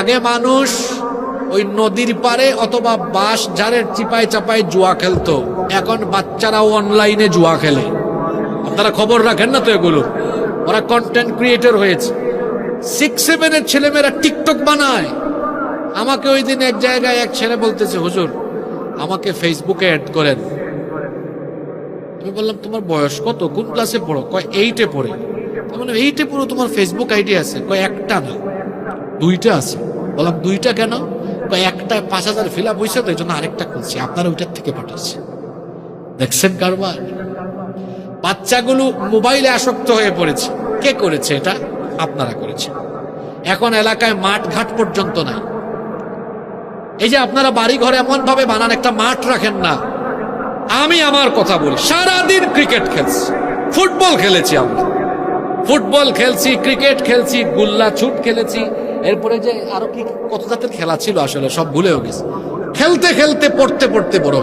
আগে মানুষ ওই নদীর পারে অথবা বাঁশ ঝাড়ের চিপায় চাপায় জুয়া খেলতো, এখন বাচ্চারাও অনলাইনে জুয়া খেলে। আপনারা খবর রাখেন না তো এগুলো? ওরা কন্টেন্ট ক্রিয়েটর হয়েছে। 6-7 ছেলেমেয়েরা টিকটক বানায়। আমাকে ওই দিন এক জায়গায় এক ছেলে বলতেছে, হুজুর আমাকে ফেসবুকে অ্যাড করেন। আমি বললাম তোমার বয়স কত, কোন ক্লাসে পড়ো? কয় 8-এ পড়ে। মানে 8-এ পড়ো, তোমার ফেসবুক আইডি আছে? কয় একটা না, 2টা আছে। বললাম 2টা কেন? কয় একটা 5000 ফিল আপ হয়েছে তো এই জন্য আরেকটা খুলছি, আপনারা ওইটার থেকে পাঠাচ্ছে। দেখছেন কারবার? বাচ্চাগুলো মোবাইলে আসক্ত হয়ে পড়েছে। কে করেছে এটা? আপনারা করেছে। এখন এলাকায় মাঠ ঘাট পর্যন্ত নাই। এই যে আপনারা বাড়ি ঘরে এমন ভাবে বানান, একটা মাঠ রাখেন না। আমি আমার কথা বলি, সারাদিন ক্রিকেট খেলছি, ফুটবল খেলেছি, আমরা ফুটবল খেলছি, ক্রিকেট খেলছি, গুল্লা ছুট খেলেছি, এরপরে যে আরো কি কত জাতের খেলা ছিল আসলে সব ভুলেও গেছি। খেলতে খেলতে পড়তে পড়তে বড়